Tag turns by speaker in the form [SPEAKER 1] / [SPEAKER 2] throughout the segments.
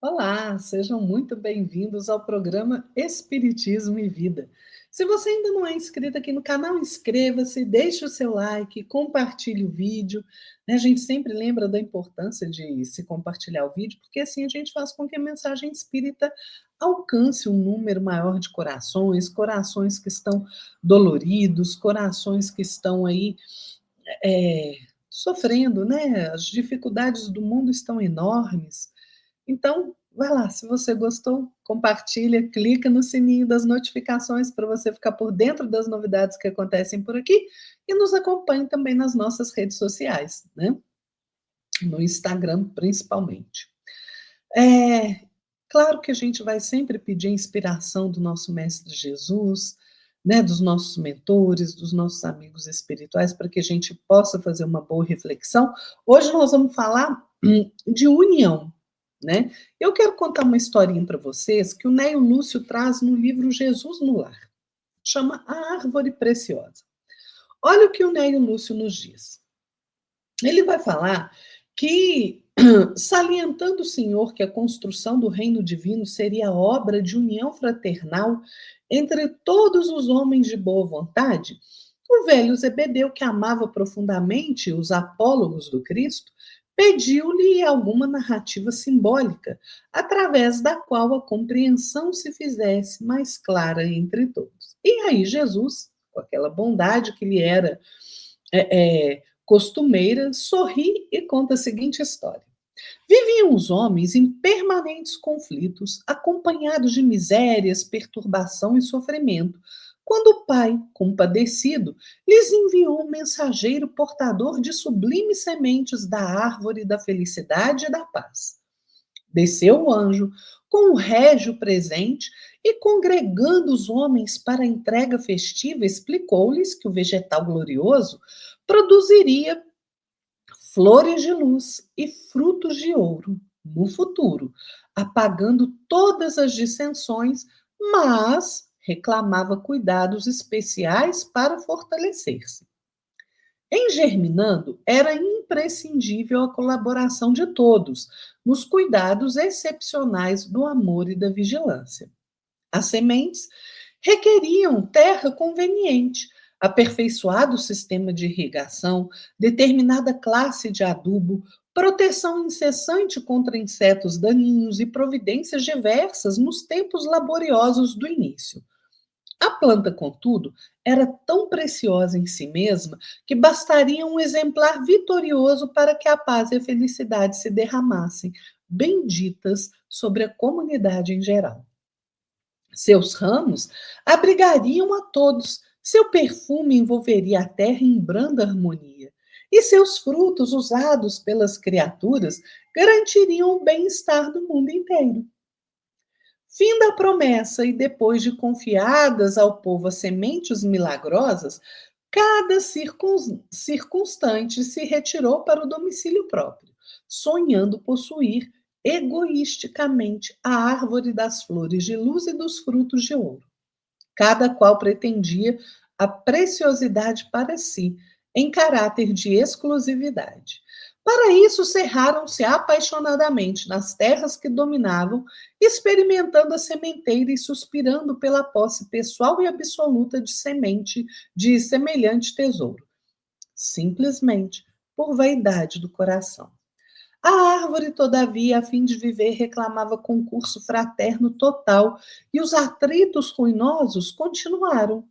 [SPEAKER 1] Olá, sejam muito bem-vindos ao programa Espiritismo e Vida. Se você ainda não é inscrito aqui no canal, inscreva-se, deixe o seu like, compartilhe o vídeo. Né? A gente sempre lembra da importância de se compartilhar o vídeo, porque assim a gente faz com que a mensagem espírita alcance um número maior de corações, corações que estão doloridos, corações que estão aí sofrendo, né? As dificuldades do mundo estão enormes. Então, vai lá, se você gostou, compartilha, clica no sininho das notificações para você ficar por dentro das novidades que acontecem por aqui e nos acompanhe também nas nossas redes sociais, né? No Instagram principalmente. É claro que a gente vai sempre pedir a inspiração do nosso mestre Jesus, né, dos nossos mentores, dos nossos amigos espirituais, para que a gente possa fazer uma boa reflexão. Hoje nós vamos falar de união, né? Eu quero contar uma historinha para vocês que o Neio Lúcio traz no livro Jesus no Lar. Chama A Árvore Preciosa. Olha o que o Neio Lúcio nos diz. Ele vai falar que, salientando o Senhor que a construção do reino divino seria obra de união fraternal entre todos os homens de boa vontade, o velho Zebedeu, que amava profundamente os apólogos do Cristo, pediu-lhe alguma narrativa simbólica, através da qual a compreensão se fizesse mais clara entre todos. E aí Jesus, com aquela bondade que lhe era costumeira, sorri e conta a seguinte história. Viviam os homens em permanentes conflitos, acompanhados de misérias, perturbação e sofrimento, quando o pai, compadecido, lhes enviou um mensageiro portador de sublimes sementes da árvore da felicidade e da paz. Desceu o anjo com um régio presente e, congregando os homens para a entrega festiva, explicou-lhes que o vegetal glorioso produziria flores de luz e frutos de ouro no futuro, apagando todas as dissensões, mas reclamava cuidados especiais para fortalecer-se. Em Germinando, era imprescindível a colaboração de todos, nos cuidados excepcionais do amor e da vigilância. As sementes requeriam terra conveniente, aperfeiçoado sistema de irrigação, determinada classe de adubo, proteção incessante contra insetos daninhos e providências diversas nos tempos laboriosos do início. A planta, contudo, era tão preciosa em si mesma que bastaria um exemplar vitorioso para que a paz e a felicidade se derramassem, benditas, sobre a comunidade em geral. Seus ramos abrigariam a todos, seu perfume envolveria a terra em branda harmonia, e seus frutos, usados pelas criaturas, garantiriam o bem-estar do mundo inteiro. Fim da promessa, e depois de confiadas ao povo as sementes milagrosas, cada circunstante se retirou para o domicílio próprio, sonhando possuir egoisticamente a árvore das flores de luz e dos frutos de ouro. Cada qual pretendia a preciosidade para si, em caráter de exclusividade. Para isso, cerraram-se apaixonadamente nas terras que dominavam, experimentando a sementeira e suspirando pela posse pessoal e absoluta de semente de semelhante tesouro, simplesmente por vaidade do coração. A árvore, todavia, a fim de viver, reclamava concurso fraterno total, e os atritos ruinosos continuaram.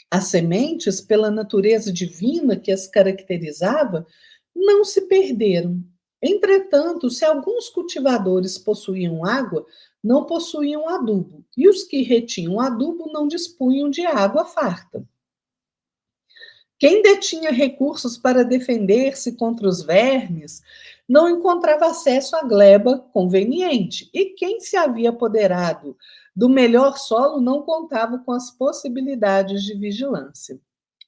[SPEAKER 1] As sementes, pela natureza divina que as caracterizava, não se perderam. Entretanto, se alguns cultivadores possuíam água, não possuíam adubo, e os que retinham adubo não dispunham de água farta. Quem detinha recursos para defender-se contra os vermes não encontrava acesso à gleba conveniente, e quem se havia apoderado do melhor solo não contava com as possibilidades de vigilância.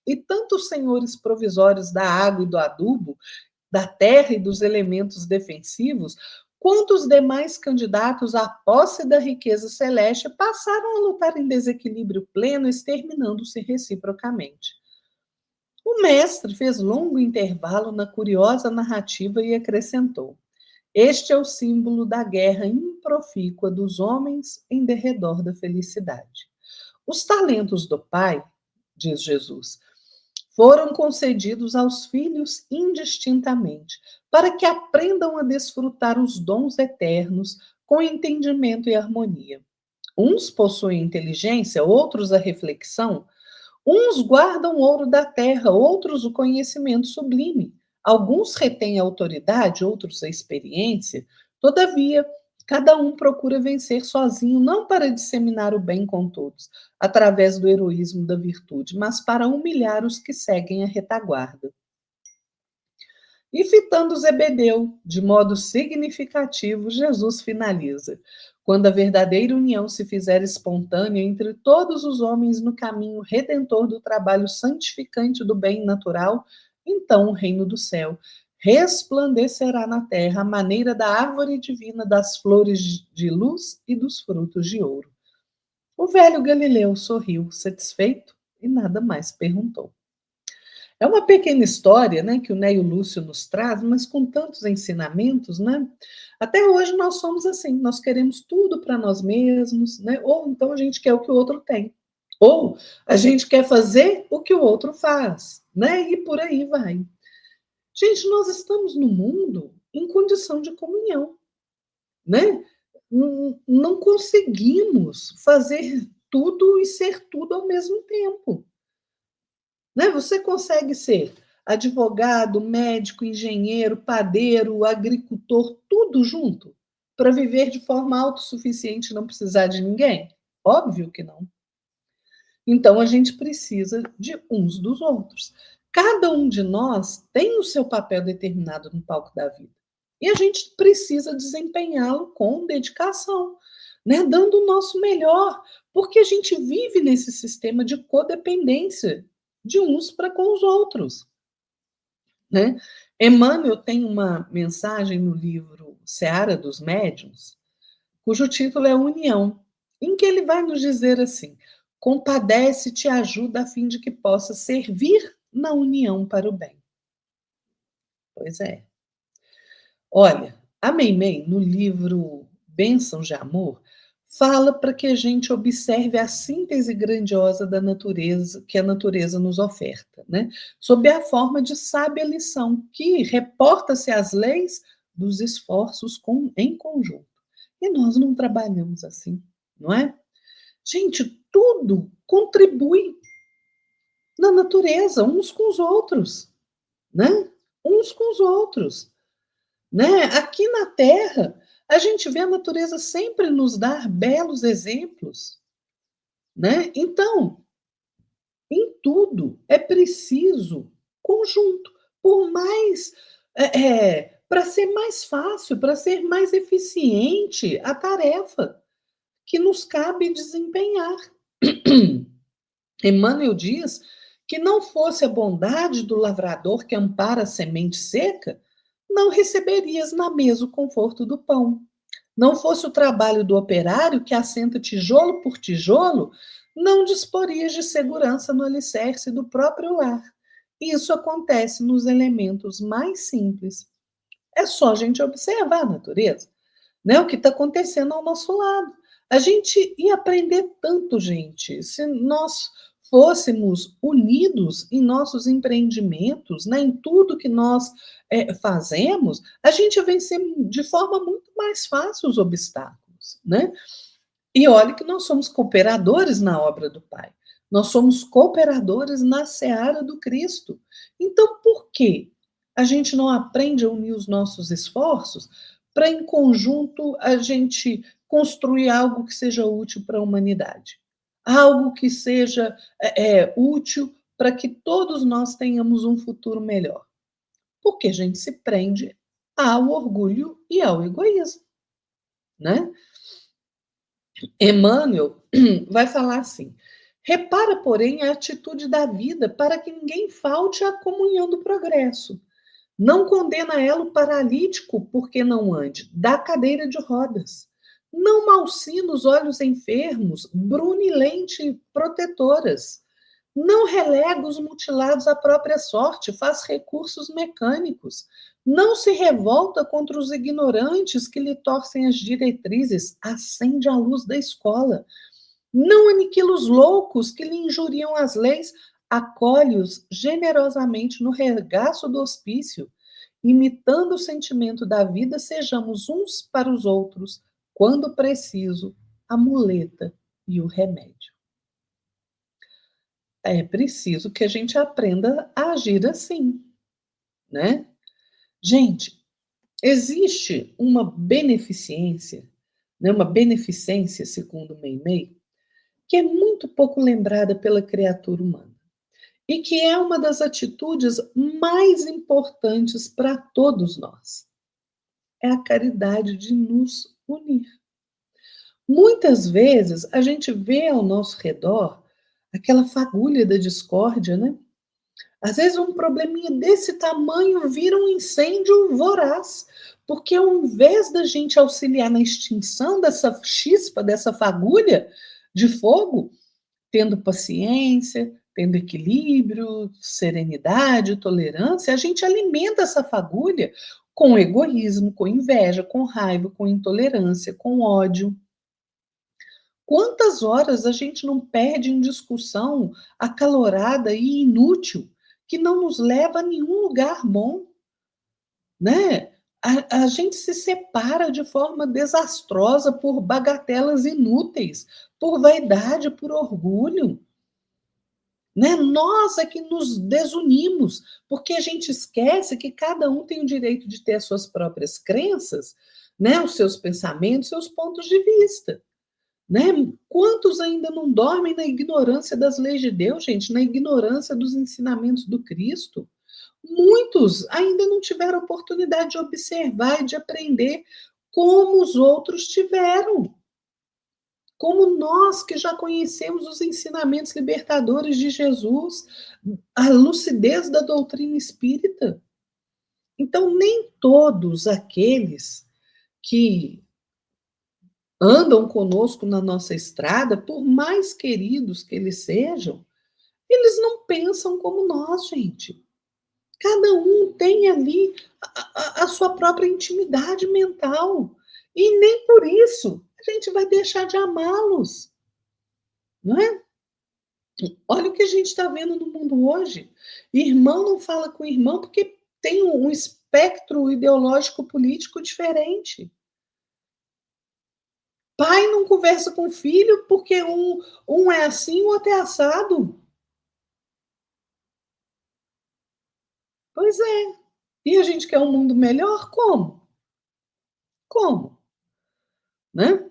[SPEAKER 1] E tanto os senhores provisórios da água e do adubo, da terra e dos elementos defensivos, quanto os demais candidatos à posse da riqueza celeste passaram a lutar em desequilíbrio pleno, exterminando-se reciprocamente. O mestre fez longo intervalo na curiosa narrativa e acrescentou: Este é o símbolo da guerra improfícua dos homens em derredor da felicidade. Os talentos do Pai, diz Jesus, foram concedidos aos filhos indistintamente, para que aprendam a desfrutar os dons eternos com entendimento e harmonia. Uns possuem inteligência, outros a reflexão. Uns guardam o ouro da terra, outros o conhecimento sublime. Alguns retêm a autoridade, outros a experiência. Todavia, cada um procura vencer sozinho, não para disseminar o bem com todos, através do heroísmo da virtude, mas para humilhar os que seguem a retaguarda. E fitando Zebedeu, de modo significativo, Jesus finaliza: quando a verdadeira união se fizer espontânea entre todos os homens no caminho redentor do trabalho santificante do bem natural, então o reino do céu resplandecerá na terra à maneira da árvore divina, das flores de luz e dos frutos de ouro. O velho Galileu sorriu, satisfeito, e nada mais perguntou. É uma pequena história, né, que o Neio Lúcio nos traz, mas com tantos ensinamentos, né? Até hoje nós somos assim, nós queremos tudo para nós mesmos, né? Ou então a gente quer o que o outro tem. Ou a gente quer fazer o que o outro faz, né? E por aí vai. Gente, nós estamos no mundo em condição de comunhão, né? Não conseguimos fazer tudo e ser tudo ao mesmo tempo. Né? Você consegue ser advogado, médico, engenheiro, padeiro, agricultor, tudo junto, para viver de forma autossuficiente e não precisar de ninguém? Óbvio que não. Então a gente precisa de uns dos outros. Cada um de nós tem o seu papel determinado no palco da vida. E a gente precisa desempenhá-lo com dedicação, né? Dando o nosso melhor, porque a gente vive nesse sistema de codependência de uns para com os outros, né? Emmanuel tem uma mensagem no livro Seara dos Médiuns, cujo título é União, em que ele vai nos dizer assim: compadece-te e ajuda a fim de que possa servir na união para o bem. Pois é. Olha, a Meimei, no livro Bênçãos de Amor, fala para que a gente observe a síntese grandiosa da natureza, que a natureza nos oferta, né? Sob a forma de sábia lição, que reporta-se às leis dos esforços em conjunto. E nós não trabalhamos assim, não é? Gente, tudo contribui na natureza, uns com os outros, né? Uns com os outros. Né? Aqui na Terra, a gente vê a natureza sempre nos dar belos exemplos. Né? Então, em tudo é preciso conjunto. Por mais. Para ser mais fácil, para ser mais eficiente a tarefa que nos cabe desempenhar. Emmanuel diz que não fosse a bondade do lavrador que ampara a semente seca, não receberias na mesa o conforto do pão. Não fosse o trabalho do operário que assenta tijolo por tijolo, não disporias de segurança no alicerce do próprio lar. Isso acontece nos elementos mais simples. É só a gente observar a natureza, né? O que está acontecendo ao nosso lado. A gente ia aprender tanto, gente, se nós fôssemos unidos em nossos empreendimentos, né, em tudo que nós fazemos, a gente ia vencer de forma muito mais fácil os obstáculos, né? E olha que nós somos cooperadores na obra do Pai. Nós somos cooperadores na seara do Cristo. Então, por que a gente não aprende a unir os nossos esforços para, em conjunto, a gente construir algo que seja útil para a humanidade? Algo que seja útil para que todos nós tenhamos um futuro melhor. Porque a gente se prende ao orgulho e ao egoísmo, né? Emmanuel vai falar assim: repara, porém, a atitude da vida para que ninguém falte à comunhão do progresso. Não condena ela o paralítico porque não ande, dá cadeira de rodas. Não malsina os olhos enfermos, brunilente protetoras. Não relega os mutilados à própria sorte, faz recursos mecânicos. Não se revolta contra os ignorantes que lhe torcem as diretrizes, acende a luz da escola. Não aniquila os loucos que lhe injuriam as leis, acolhe-os generosamente no regaço do hospício. Imitando o sentimento da vida, sejamos uns para os outros, quando preciso, a muleta e o remédio. É preciso que a gente aprenda a agir assim, né? Gente, existe uma beneficência, né, uma beneficência, segundo Meimei, que é muito pouco lembrada pela criatura humana e que é uma das atitudes mais importantes para todos nós. É a caridade de nos unir. Muitas vezes a gente vê ao nosso redor aquela fagulha da discórdia, né? Às vezes um probleminha desse tamanho vira um incêndio voraz, porque ao invés da gente auxiliar na extinção dessa chispa, dessa fagulha de fogo, tendo paciência, tendo equilíbrio, serenidade, tolerância, a gente alimenta essa fagulha com egoísmo, com inveja, com raiva, com intolerância, com ódio. Quantas horas a gente não perde em discussão acalorada e inútil, que não nos leva a nenhum lugar bom, né? A gente se separa de forma desastrosa por bagatelas inúteis, por vaidade, por orgulho. Né? Nós é que nos desunimos, porque a gente esquece que cada um tem o direito de ter as suas próprias crenças, né? Os seus pensamentos, seus pontos de vista. Né? Quantos ainda não dormem na ignorância das leis de Deus, gente, na ignorância dos ensinamentos do Cristo? Muitos ainda não tiveram oportunidade de observar e de aprender como os outros tiveram. Como nós que já conhecemos os ensinamentos libertadores de Jesus, a lucidez da doutrina espírita. Então, nem todos aqueles que andam conosco na nossa estrada, por mais queridos que eles sejam, eles não pensam como nós, gente. Cada um tem ali a sua própria intimidade mental. E nem por isso a gente vai deixar de amá-los, não é? Olha o que a gente está vendo no mundo hoje. Irmão não fala com irmão porque tem um espectro ideológico político diferente. Pai não conversa com filho porque um é assim, o outro é assado. Pois é. E a gente quer um mundo melhor? Como? Como? Né?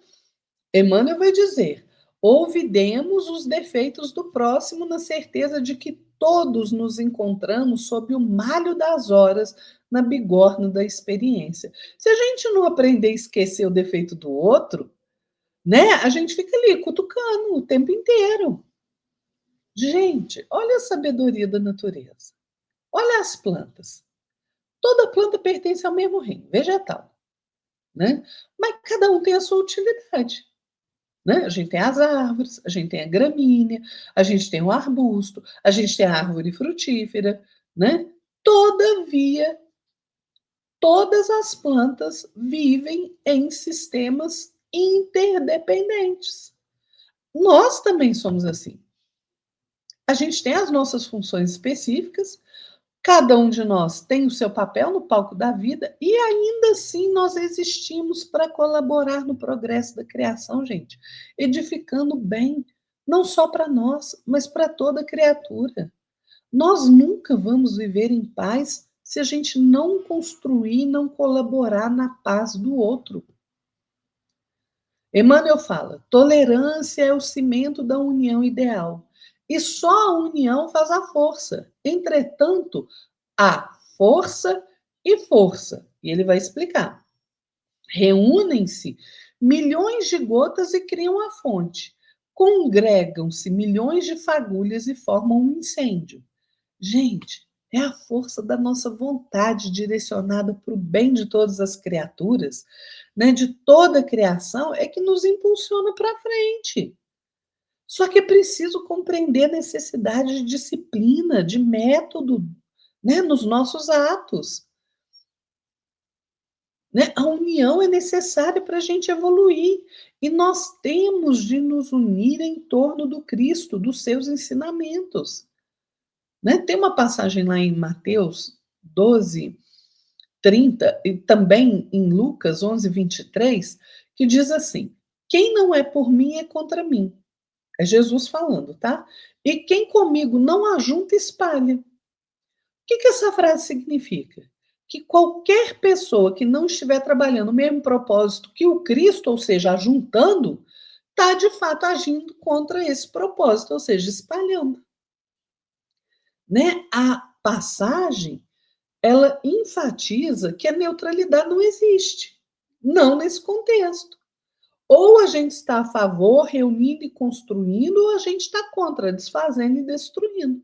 [SPEAKER 1] Emmanuel vai dizer: ouvidemos os defeitos do próximo na certeza de que todos nos encontramos sob o malho das horas na bigorna da experiência. Se a gente não aprender a esquecer o defeito do outro, né, a gente fica ali cutucando o tempo inteiro. Gente, olha a sabedoria da natureza. Olha as plantas. Toda planta pertence ao mesmo reino, vegetal, né? Mas cada um tem a sua utilidade. Né? A gente tem as árvores, a gente tem a gramínea, a gente tem o arbusto, a gente tem a árvore frutífera, né? Todavia, todas as plantas vivem em sistemas interdependentes. Nós também somos assim. A gente tem as nossas funções específicas, cada um de nós tem o seu papel no palco da vida e ainda assim nós existimos para colaborar no progresso da criação, gente, edificando bem, não só para nós, mas para toda criatura. Nós nunca vamos viver em paz se a gente não construir, não colaborar na paz do outro. Emmanuel fala: tolerância é o cimento da união ideal. E só a união faz a força. Entretanto, há força e força. E ele vai explicar. Reúnem-se milhões de gotas e criam a fonte. Congregam-se milhões de fagulhas e formam um incêndio. Gente, é a força da nossa vontade direcionada para o bem de todas as criaturas, né, de toda a criação, é que nos impulsiona para frente. Só que é preciso compreender a necessidade de disciplina, de método, né, nos nossos atos. né? A união é necessária para a gente evoluir. E nós temos de nos unir em torno do Cristo, dos seus ensinamentos. Né? Tem uma passagem lá em Mateus 12:30 e também em Lucas 11:23 que diz assim: quem não é por mim é contra mim. É Jesus falando, tá? E quem comigo não ajunta, espalha. O que essa frase significa? Que qualquer pessoa que não estiver trabalhando o mesmo propósito que o Cristo, ou seja, ajuntando, está de fato agindo contra esse propósito, ou seja, espalhando. Né? A passagem, ela enfatiza que a neutralidade não existe, não nesse contexto. Ou a gente está a favor, reunindo e construindo, ou a gente está contra, desfazendo e destruindo.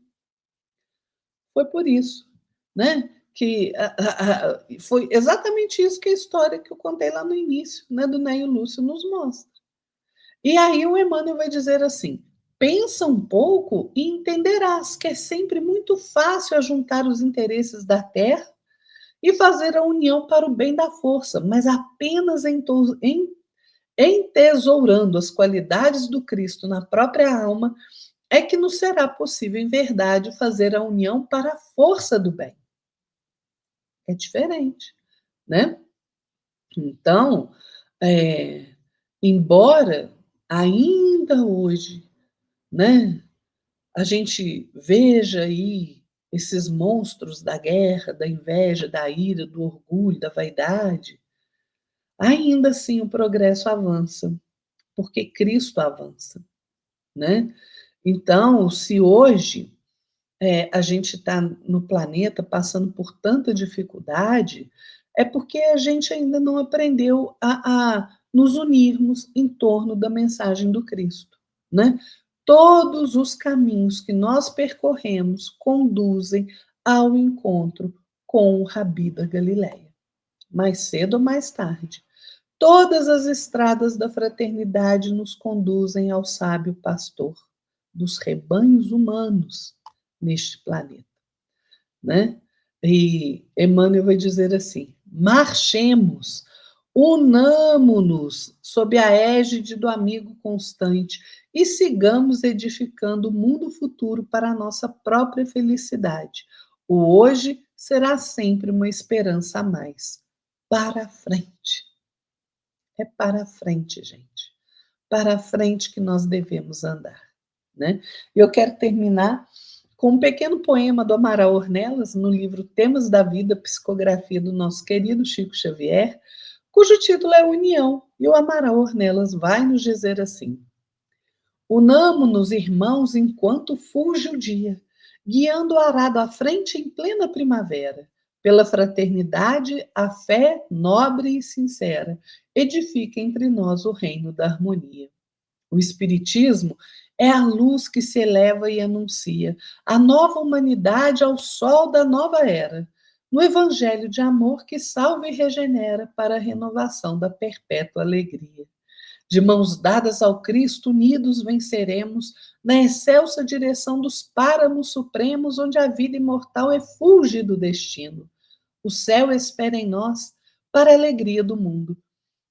[SPEAKER 1] Foi por isso, né? Que foi exatamente isso que a história que eu contei lá no início, né, do Ney e Lúcio nos mostra. E aí o Emmanuel vai dizer assim: pensa um pouco e entenderás que é sempre muito fácil ajuntar os interesses da terra e fazer a união para o bem da força, mas apenas entesourando as qualidades do Cristo na própria alma é que nos será possível, em verdade, fazer a união para a força do bem. É diferente, né? Então, é, embora ainda hoje, né, a gente veja aí esses monstros da guerra, da inveja, da ira, do orgulho, da vaidade, ainda assim o progresso avança, porque Cristo avança, né? Então, se hoje a gente está no planeta passando por tanta dificuldade, é porque a gente ainda não aprendeu a nos unirmos em torno da mensagem do Cristo, né? Todos os caminhos que nós percorremos conduzem ao encontro com o Rabi da Galileia, mais cedo ou mais tarde. Todas as estradas da fraternidade nos conduzem ao sábio pastor dos rebanhos humanos neste planeta, né? E Emmanuel vai dizer assim: marchemos, unamo-nos sob a égide do amigo constante e sigamos edificando o mundo futuro para a nossa própria felicidade. O hoje será sempre uma esperança a mais. Para a frente. É para a frente, gente. Para a frente que nós devemos andar, né? Eu quero terminar com um pequeno poema do Amaral Ornelas, no livro Temas da Vida, psicografia do nosso querido Chico Xavier, cujo título é União, e o Amaral Ornelas vai nos dizer assim: unamo-nos, irmãos, enquanto fuge o dia, guiando o arado à frente em plena primavera. Pela fraternidade, a fé nobre e sincera edifica entre nós o reino da harmonia. O Espiritismo é a luz que se eleva e anuncia a nova humanidade ao sol da nova era, no Evangelho de amor que salva e regenera para a renovação da perpétua alegria. De mãos dadas ao Cristo, unidos venceremos na excelsa direção dos páramos supremos, onde a vida imortal é fúlgido destino. O céu espera em nós para a alegria do mundo.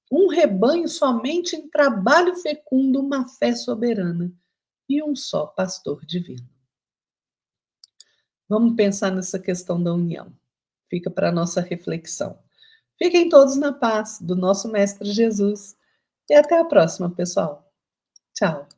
[SPEAKER 1] Um rebanho somente em trabalho fecundo, uma fé soberana e um só pastor divino. Vamos pensar nessa questão da união. Fica para a nossa reflexão. Fiquem todos na paz do nosso Mestre Jesus. E até a próxima, pessoal. Tchau.